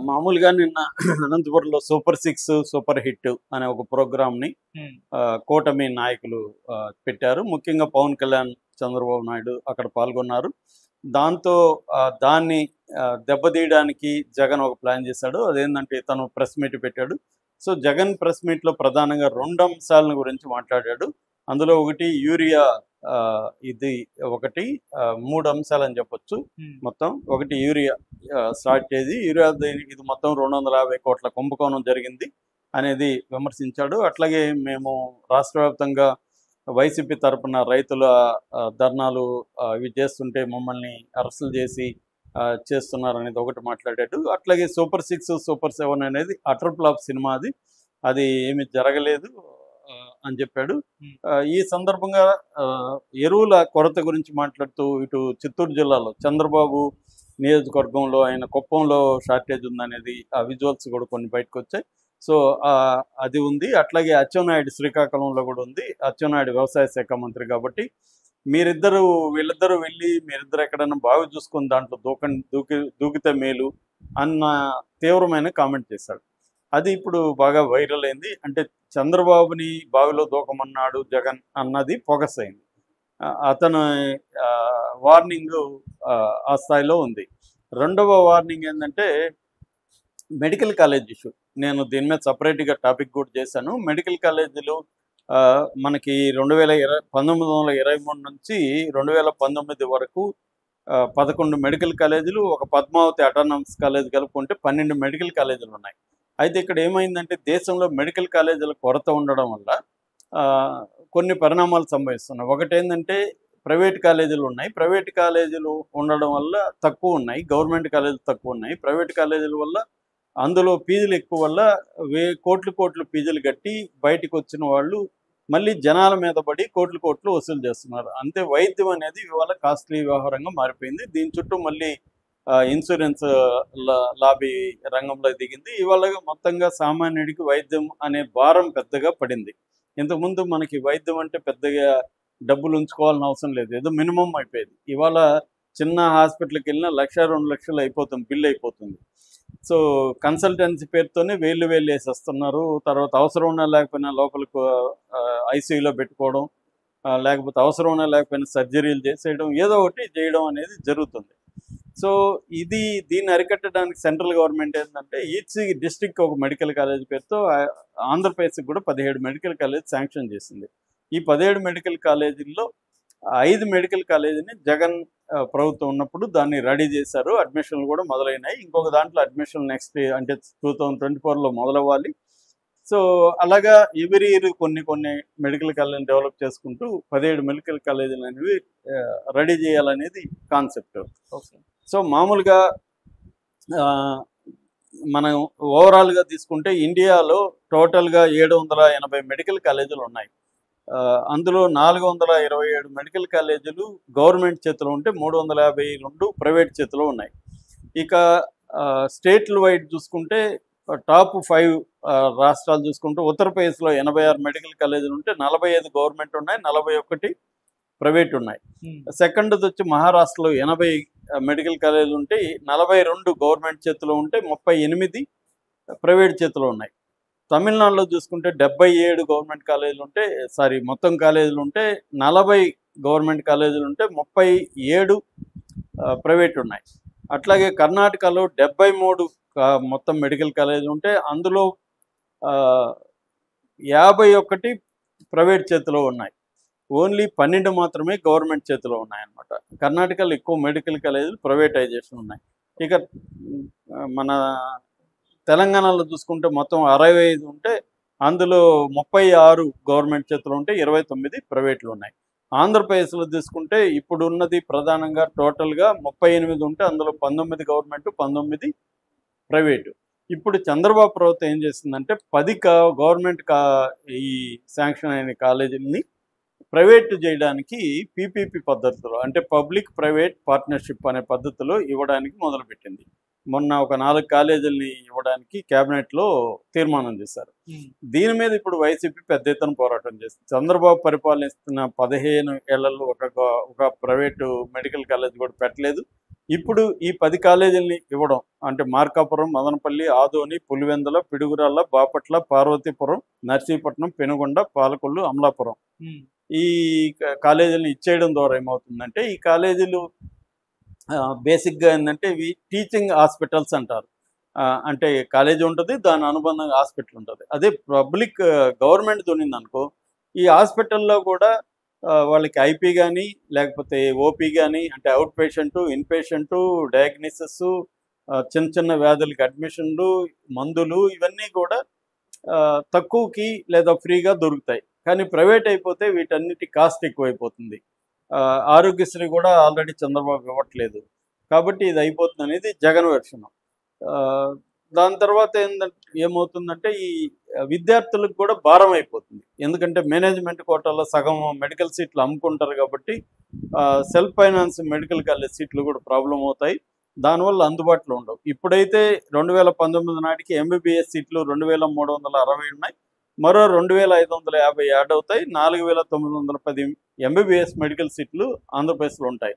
మామూలుగా నిన్న అనంతపురంలో సూపర్ సిక్స్ సూపర్ హిట్ అనే ఒక ప్రోగ్రామ్ని హ్మ్. కూటమి నాయకులు పెట్టారు. ముఖ్యంగా పవన్ కళ్యాణ్, చంద్రబాబు నాయుడు అక్కడ పాల్గొన్నారు. దాంతో దాన్ని దెబ్బతీయడానికి జగన్ ఒక ప్లాన్ చేశాడు. అదేంటంటే తను ప్రెస్ మీట్ పెట్టాడు. సో జగన్ ప్రెస్ మీట్లో ప్రధానంగా 2 అంశాలను గురించి మాట్లాడాడు. అందులో ఒకటి యూరియా, ఇది ఒకటి 3 అంశాలని చెప్పొచ్చు. హ్మ్. మొత్తం ఒకటి యూరియా స్టార్ట్ చేసి యూరియా ఇది మొత్తం 250 కోట్ల కుంభకోణం జరిగింది అనేది విమర్శించాడు. అట్లాగే మేము రాష్ట్ర వ్యాప్తంగా వైసీపీ తరపున రైతుల ధర్నాలు ఇవి చేస్తుంటే మమ్మల్ని అరెస్టులు చేసి చేస్తున్నారు అనేది ఒకటి మాట్లాడాడు. అట్లాగే సూపర్ సిక్స్ సూపర్ సెవెన్ అనేది అటర్ ఫ్లాప్ సినిమా, అది ఏమి జరగలేదు అని చెప్పాడు. హ్మ్. ఈ సందర్భంగా ఎరువుల కొరత గురించి మాట్లాడుతూ ఇటు చిత్తూరు జిల్లాలో చంద్రబాబు నియోజకవర్గంలో ఆయన కుప్పంలో షార్టేజ్ ఉందనేది ఆ విజువల్స్ కూడా కొన్ని బయటకు వచ్చాయి. సో అది ఉంది. అట్లాగే అచ్చెన్నాయుడు శ్రీకాకుళంలో కూడా ఉంది. అచ్చెన్నాయుడు వ్యవసాయ శాఖ మంత్రి కాబట్టి వీళ్ళిద్దరూ వెళ్ళి మీరిద్దరు ఎక్కడైనా బావి చూసుకొని దాంట్లో దూకితే మేలు అన్న తీవ్రమైన కామెంట్ చేశాడు. అది ఇప్పుడు బాగా వైరల్ అయింది. అంటే చంద్రబాబుని బావిలో దూకమన్నాడు జగన్ అన్నది ఫోకస్ అయింది. అతను వార్నింగ్ ఆ స్థాయిలో ఉంది. రెండవ వార్నింగ్ ఏంటంటే మెడికల్ కాలేజ్ ఇష్యూ. నేను దీని మీద సపరేట్గా టాపిక్ కూడా చేశాను. మెడికల్ కాలేజీలు మనకి 1923 నుంచి 2019 వరకు 11 మెడికల్ కాలేజీలు, ఒక పద్మావతి అటానమస్ కాలేజ్ కలుపుకుంటే 12 మెడికల్ కాలేజీలు ఉన్నాయి. అయితే ఇక్కడ ఏమైందంటే దేశంలో మెడికల్ కాలేజీల కొరత ఉండడం వల్ల కొన్ని పరిణామాలు సంభవిస్తున్నాయి. ఒకటేంటంటే ప్రైవేట్ కాలేజీలు ఉన్నాయి. ప్రైవేట్ కాలేజీలు ఉండడం వల్ల తక్కువ ఉన్నాయి, గవర్నమెంట్ కాలేజీలు తక్కువ ఉన్నాయి. ప్రైవేట్ కాలేజీల వల్ల అందులో ఫీజులు ఎక్కువ వల్ల కోట్లు ఫీజులు కట్టి బయటకు వచ్చిన వాళ్ళు మళ్ళీ జనాల మీద పడి కోట్లు వసూలు చేస్తున్నారు. అంతే వైద్యం అనేది ఇవాళ కాస్ట్లీ వ్యవహారంగా మారిపోయింది. దీని చుట్టూ మళ్ళీ ఇన్సూరెన్స్ లాబీ రంగంలో దిగింది. ఇవాళ మొత్తంగా సామాన్యుడికి వైద్యం అనే భారం పెద్దగా పడింది. ఇంతకుముందు మనకి వైద్యం అంటే పెద్దగా డబ్బులు ఉంచుకోవాలని అవసరం లేదు, ఏదో మినిమం అయిపోయేది. ఇవాళ చిన్న హాస్పిటల్కి వెళ్ళినా 1,00,000 2 లక్షలు అయిపోతుంది, బిల్ అయిపోతుంది. సో కన్సల్టెన్సీ పేరుతోనే వేలు వేసి వస్తున్నారు. తర్వాత అవసరం ఉన్నా లేకపోయినా లోపలికి ఐసీయూలో పెట్టుకోవడం, లేకపోతే అవసరం ఉన్నా లేకపోయినా సర్జరీలు చేసేయడం, ఏదో ఒకటి చేయడం అనేది జరుగుతుంది. సో దీన్ని అరికట్టడానికి సెంట్రల్ గవర్నమెంట్ ఏంటంటే ఈచ్ డిస్ట్రిక్ట్ ఒక మెడికల్ కాలేజ్ పేరుతో ఆంధ్రప్రదేశ్కి కూడా 17 మెడికల్ కాలేజ్ శాంక్షన్ చేసింది. ఈ 17 మెడికల్ కాలేజీల్లో 5 మెడికల్ కాలేజీని జగన్ ప్రభుత్వం ఉన్నప్పుడు దాన్ని రెడీ చేశారు. అడ్మిషన్లు కూడా మొదలైనాయి. ఇంకొక దాంట్లో అడ్మిషన్ నెక్స్ట్ అంటే 2024లో మొదలవ్వాలి. సో అలాగా ఎవరీ ఇయర్ కొన్ని మెడికల్ కాలేజీని డెవలప్ చేసుకుంటూ 17 మెడికల్ కాలేజీలు అనేవి రెడీ చేయాలనేది కాన్సెప్ట్. ఓకే. సో మామూలుగా మనం ఓవరాల్గా తీసుకుంటే ఇండియాలో టోటల్గా 780 మెడికల్ కాలేజీలు ఉన్నాయి. అందులో 427 మెడికల్ కాలేజీలు గవర్నమెంట్ చేతిలో ఉంటే 352 ప్రైవేట్ చేతిలో ఉన్నాయి. ఇక స్టేట్లు వైడ్ చూసుకుంటే టాప్ 5 రాష్ట్రాలు చూసుకుంటే ఉత్తరప్రదేశ్లో 86 మెడికల్ కాలేజీలు ఉంటే 45 గవర్నమెంట్ ఉన్నాయి, 41 ప్రైవేట్ ఉన్నాయి. సెకండ్ది వచ్చి మహారాష్ట్రలో 80 మెడికల్ కాలేజీలు ఉంటే 42 గవర్నమెంట్ చేతిలో ఉంటే 38 ప్రైవేట్ చేతిలో ఉన్నాయి. తమిళనాడులో చూసుకుంటే 77 గవర్నమెంట్ కాలేజీలు ఉంటే మొత్తం కాలేజీలు ఉంటే 40 గవర్నమెంట్ కాలేజీలు ఉంటే 37 ప్రైవేట్ ఉన్నాయి. అట్లాగే కర్ణాటకలో 73 మొత్తం మెడికల్ కాలేజీలు ఉంటే అందులో 51 ప్రైవేట్ చేతిలో ఉన్నాయి. ఓన్లీ 12 మాత్రమే గవర్నమెంట్ చేతిలో ఉన్నాయన్నమాట. కర్ణాటకలో ఎక్కువ మెడికల్ కాలేజీలు ప్రైవేటైజేషన్ ఉన్నాయి. ఇక మన తెలంగాణలో చూసుకుంటే మొత్తం 65 ఉంటే అందులో 36 గవర్నమెంట్ చేతిలో ఉంటే 29 ప్రైవేట్లు ఉన్నాయి. ఆంధ్రప్రదేశ్లో తీసుకుంటే ఇప్పుడు ఉన్నది ప్రధానంగా టోటల్గా 38 ఉంటే అందులో 19 గవర్నమెంట్, 19 ప్రైవేటు. ఇప్పుడు చంద్రబాబు ప్రభుత్వం ఏం చేసిందంటే 10 గవర్నమెంట్ ఈ శాంక్షన్ అయిన కాలేజీలని ప్రైవేట్ చేయడానికి పీపీపీ పద్ధతిలో, అంటే పబ్లిక్ ప్రైవేట్ పార్ట్నర్షిప్ అనే పద్ధతిలో ఇవ్వడానికి మొదలుపెట్టింది. మొన్న ఒక 4 కాలేజీలని ఇవ్వడానికి క్యాబినెట్లో తీర్మానం చేశారు. దీని మీద ఇప్పుడు వైసీపీ పెద్ద ఎత్తున పోరాటం చేస్తుంది. చంద్రబాబు పరిపాలనిస్తున్న 15 ఏళ్లలో ఒక ప్రైవేటు మెడికల్ కాలేజ్ కూడా పెట్టలేదు. ఇప్పుడు ఈ 10 కాలేజీలని ఇవ్వడం అంటే మార్కాపురం, మదనపల్లి, ఆదోని, పులివెందుల, పిడుగురాళ్ళ, బాపట్ల, పార్వతీపురం, నర్సీపట్నం, పెనుగొండ, పాలకొల్లు, అమలాపురం ఈ కాలేజీలను ఇచ్చేయడం ద్వారా ఏమవుతుందంటే ఈ కాలేజీలు బేసిక్గా ఏంటంటే ఇవి టీచింగ్ హాస్పిటల్స్ అంటారు. అంటే కాలేజీ ఉంటుంది, దాని అనుబంధంగా హాస్పిటల్ ఉంటుంది. అదే పబ్లిక్ గవర్నమెంట్ దున్నిందనుకో ఈ హాస్పిటల్లో కూడా వాళ్ళకి ఐపీ కానీ లేకపోతే ఓపీ కానీ అంటే out patient, in patient, diagnosis, చిన్న చిన్న వ్యాధులకి అడ్మిషన్లు, మందులు ఇవన్నీ కూడా తక్కువకి లేదా ఫ్రీగా దొరుకుతాయి. కానీ ప్రైవేట్ అయిపోతే వీటన్నిటి కాస్ట్ ఎక్కువైపోతుంది. ఆరోగ్యశ్రీ కూడా ఆల్రెడీ చంద్రబాబు ఇవ్వట్లేదు. కాబట్టి ఇది అయిపోతుంది అనేది జగన్ వెర్షన్. దాని తర్వాత ఏమవుతుందంటే ఈ విద్యార్థులకు కూడా భారం అయిపోతుంది. ఎందుకంటే మేనేజ్మెంట్ కోటాలో సగం మెడికల్ సీట్లు అమ్ముకుంటారు కాబట్టి సెల్ఫ్ ఫైనాన్స్ మెడికల్ కాలేజ్ సీట్లు కూడా ప్రాబ్లం అవుతాయి. దానివల్ల అందుబాటులో ఉండవు. ఇప్పుడైతే 2019 నాటికి ఎంబీబీఎస్ సీట్లు 2360 ఉన్నాయి. మరో 2550 యాడ్ అవుతాయి. 4910 ఎంబీబీఎస్ మెడికల్ సీట్లు ఆంధ్రప్రదేశ్లో ఉంటాయి.